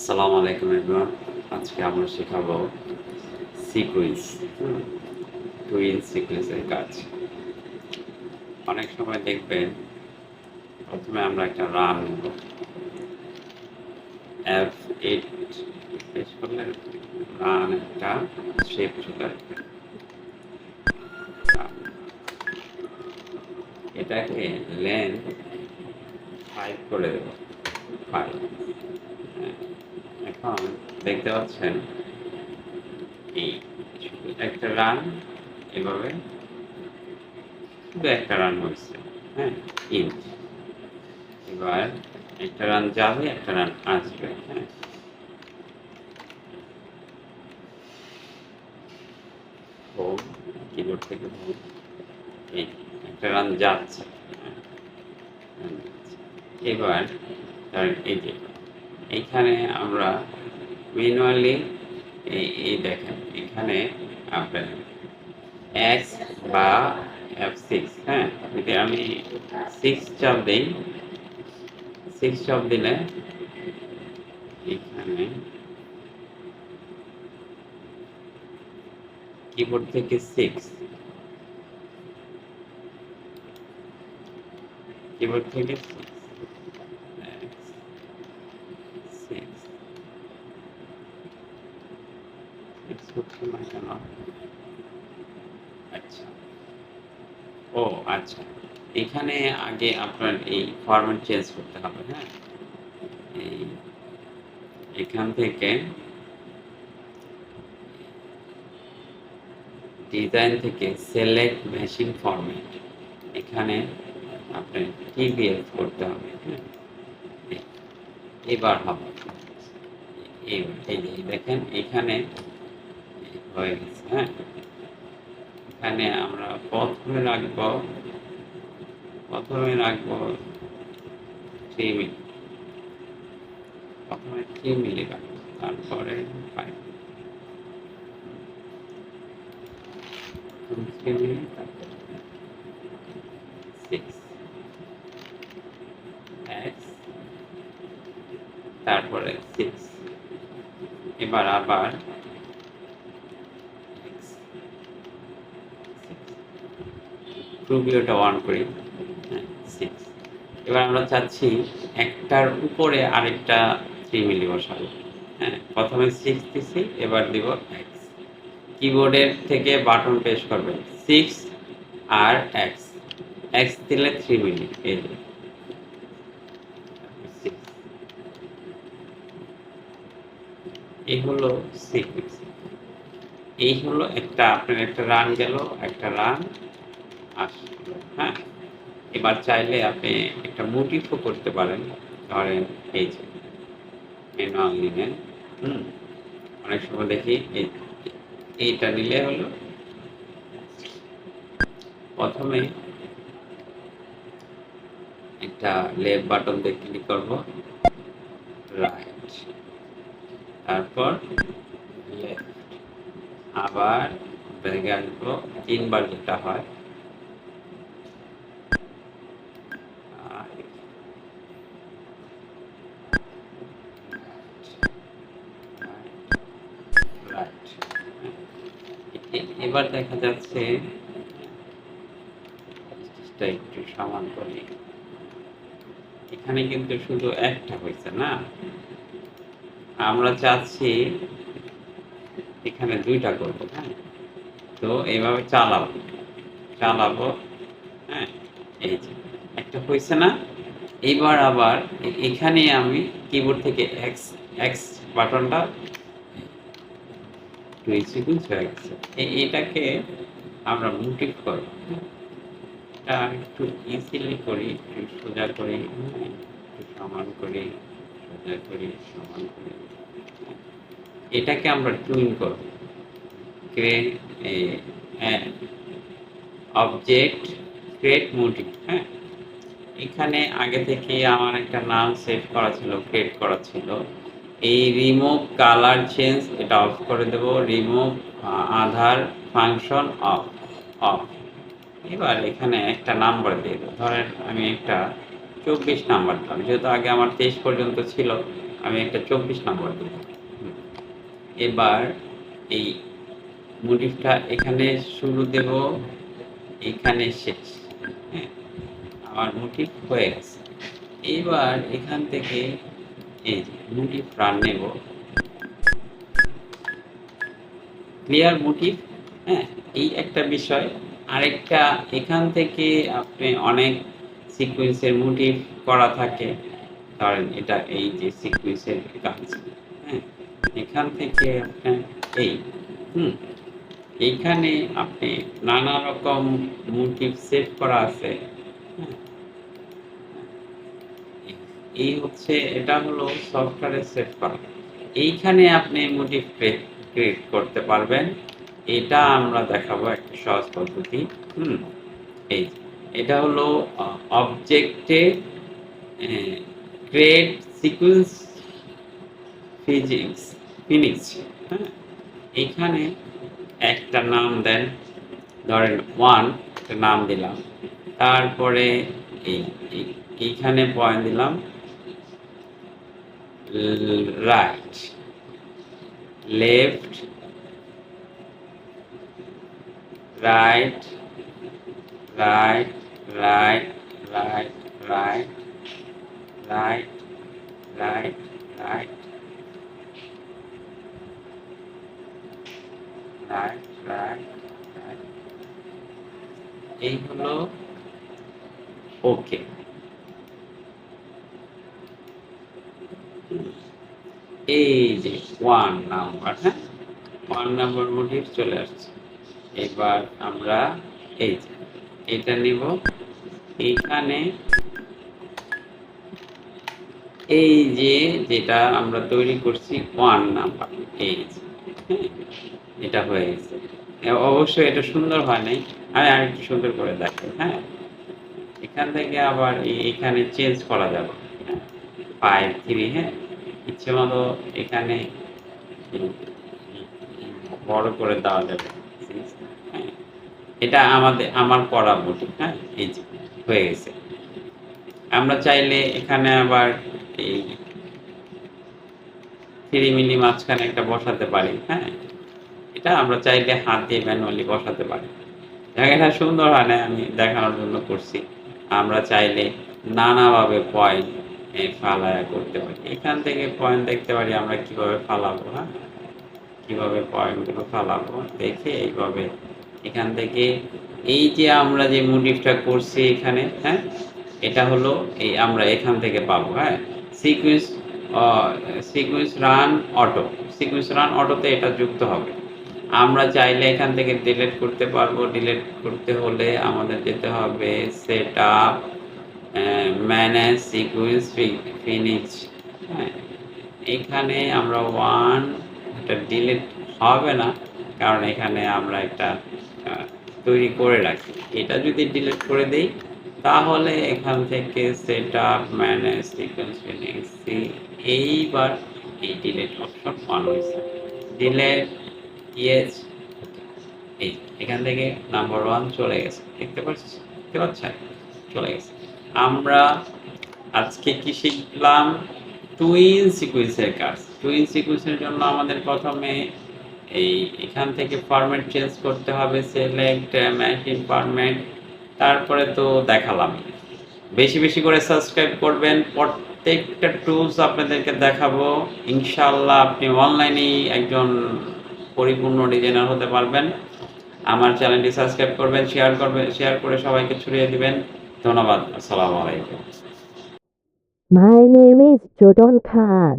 আসসালামু আলাইকুম এভরিওয়ান। আজকে আমরা শেখাবো সিকোয়েন্স, টুইন সিকোয়েন্সের কাজ। অনেক সময় দেখবেন প্রথমে আমরা একটা রান নেব, F8 প্রেস করলে রান একটা শেপ চলে আসবে। এটাকে লেন্থ 5 করে দেব, 5। এখন দেখতে পাচ্ছেন এই একটা রান, এভাবে শুধু একটা রান হয়েছে, হ্যাঁ, ইঞ্চ। এবার একটা রান যাবে, একটা রান আসবে, হ্যাঁ। হোম, কিবোর্ড থেকে হোম, এই একটা রান যাচ্ছে, হ্যাঁ, এবার ধরেন এই যে এইখানে আমরা ম্যানুয়ালি এই দেখেন এখানে আপনার এক্স বা F6, হ্যাঁ, যদি আমি 6 চাপ দিই, 6 চাপ দিলে এখানে কিবোর্ড থেকে 6, কিবোর্ড থেকে 6 হচ্ছে না কেন? আচ্ছা, ও আচ্ছা, এখানে আগে আপনার এই ফরম্যাট চেঞ্জ করতে হবে, হ্যাঁ। এই এখান থেকে ডিজাইন থেকে সিলেক্ট মেশিন ফরম্যাট, এখানে আপনার টিবিএফ করতে হবে, হ্যাঁ। এবার হবে এই যে দেখেন এখানে হয়ে গেছে, হ্যাঁ। এখানে আমরা প্রথমে রাখবো 3 মিলি, প্রথমে 3 মিলি রাখবো, তারপরে 5, 3 মিলি, তারপরে 6 এক্স, তারপরে 6, এবার আবার প্রুভিওটা অন করি, হ্যাঁ, 6। এবার আমরা চাচ্ছি একটার উপরে আরেকটা 3 মিলি বসাবো, হ্যাঁ। প্রথমে 6 দিছি, এবার দিব এক্স। কিবোর্ডের থেকে বাটন প্রেস করবেন 6 আর এক্স, এক্স দিলে 3 মিলি, এই যে 6। এই হলো সিকোয়েন্স। এই হলো একটা আপনার একটা রান গেল, একটা রান আসলো, হ্যাঁ। এবার চাইলে আপনি একটা মোটিফও করতে পারেন, ধরেন এই যে ম্যানুয়াল নিলেন, অনেক সময় দেখি এইটা নিলে হলো প্রথমে একটা লেফট বাটন দিয়ে ক্লিক করব, রাইট, তারপর লেফট, আবার ব্যাগে আসবো, 3 বার যেটা হয়, এবার দেখা যাচ্ছে একটু সমান করি, এখানে কিন্তু শুধু একটা হয়েছে না, আমরা চাচ্ছি এখানে 2টা করবো, হ্যাঁ। তো এইভাবে চালাবো, হ্যাঁ। এই যে একটা হয়েছে না, এইবার আবার এখানে আমি কিবোর্ড থেকে এক্স এক্স বাটনটা সিকুয়েন্স হয়ে গেছে। এটাকে আমরা মোটিভ করব, এটা একটু ইজিলি করি, একটু সোজা করি, একটু সমান করি, সোজা করি, সমান করি, এটাকে আমরা টুইন করব। অবজেক্ট ক্রিয়েট মোটিভ, হ্যাঁ। এখানে আগে থেকে আমার একটা নাম সেভ করা ছিল, ক্রিয়েট করা ছিল। এই রিমুভ কালার চেঞ্জ এটা অফ করে দেব, remove other function off off. এবার এখানে একটা নাম্বার দিয়ে দেবো, ধরেন আমি একটা 24 নাম্বার দিলাম, যেহেতু আগে আমার 23 পর্যন্ত ছিল, আমি একটা 24 নম্বর দিব। এবার এই মোটিভটা এখানে শুরু দেব, এখানে শেষ। হ্যাঁ, আমার মোটিভ হয়ে গেছে। এবার এখান থেকে এই যে মোটিভ রান নেব, ক্লিয়ার মোটিভ। হ্যাঁ, এই একটা বিষয়। আরেকটা, এখান থেকে আপনি অনেক সিকোয়েন্সের মোটিভ করা থাকে, ধরেন এটা এই যে সিকোয়েন্সের কাজ। হ্যাঁ, এখান থেকে আপনার এই এইখানে আপনি নানা রকম মোটিভ সেট করা আছে। হ্যাঁ, এই হচ্ছে, এটা হলো সফটওয়্যারে সেট করা। এইখানে আপনি মোটিভ ক্রিয়েট করতে পারবেন। এটা আমরা দেখাবো একটা সহজ পদ্ধতি। এই এটা হলো অবজেক্টে ক্রিয়েট সিকোয়েন্স ফিনিশ। হ্যাঁ, এখানে একটা নাম দেন, ধরেন 1 একটা নাম দিলাম, তারপরে এইখানে পয়েন্ট দিলাম right, left, right, right, right, right, right, right, right, right, right, right, right. এই হলো ওকে। এই যে 1 নাম্বার, হ্যাঁ, 1 নাম্বার মোটিভ চলে আসছে। এবার আমরা এই যে এটা নিব, এইখানে এই যে যেটা আমরা তৈরি করছি 1 নাম্বার, এই যে, হ্যাঁ, এটা হয়ে গেছে। অবশ্যই এটা সুন্দর হয় নাই, আমি আরেকটু সুন্দর করে দেখাই। হ্যাঁ, এখান থেকে আবার এখানে চেঞ্জ করা যাবে। 5 3, হ্যাঁ, ইচ্ছে মতো এখানে বড় করে দেওয়া যাবে। হ্যাঁ, এটা আমার করা মোটিভ। হ্যাঁ, এই যে হয়ে গেছে। আমরা চাইলে এখানে আবার এই 3 মিলি মাঝখানে একটা বসাতে পারি। হ্যাঁ, এটা আমরা চাইলে হাত দিয়ে ম্যানুয়ালি বসাতে পারি। জায়গাটা সুন্দর হয় না, আমি দেখানোর জন্য করছি। আমরা চাইলে নানাভাবে পয়েন্ট ফালায়া করতে পারি। এখান থেকে পয়েন্ট দেখতে পারি আমরা কিভাবে ফালাবো। হ্যাঁ, কিভাবে পয়েন্টগুলো ফালাবো দেখে এইভাবে এখান থেকে এই যে আমরা যে মোটিভটা করছি এখানে, হ্যাঁ, এটা হলো এই আমরা এখান থেকে পাবো। হ্যাঁ, sequence run auto, sequence run অটোতে এটা যুক্ত হবে। আমরা চাইলে এখান থেকে ডিলিট করতে পারবো। ডিলিট করতে হলে আমাদের যেতে হবে set up, manage sequence finish. হ্যাঁ, এখানে আমরা 1 এটা ডিলিট হবে না, কারণ এখানে আমরা একটা তৈরি করে রাখি। এটা যদি ডিলিট করে দেই তাহলে এখান থেকে set up, manage sequence finish, এইবার এই ডিলিট অপশন অন হয়েছে। ডিলিট, ইয়েস, এই এখান থেকে নাম্বার 1 চলে গেছে। দেখতে পাচ্ছেন চলে গেছে। আমরা আজকে কি শিখলাম? টুইন সিকোয়েন্সের কাজ। টুইন সিকোয়েন্সের জন্য আমাদের প্রথমে এখান থেকে ফরম্যাট চেঞ্জ করতে হবে, সিলেক্ট মেশিন ফরম্যাট, তারপরে তো দেখালাম। বেশি বেশি করে সাবস্ক্রাইব করবেন, প্রত্যেকটা টুলস আপনাদেরকে দেখাবো। ইনশাআল্লাহ আপনি অনলাইনেই একজন পরিপূর্ণ ডিজাইনার হতে পারবেন। আমার চ্যানেলটি সাবস্ক্রাইব করবেন, শেয়ার করে সবাইকে ছড়িয়ে দিবেন। ধন্যবাদ। আসসালামু আলাইকুম। My name is Jodon Khan.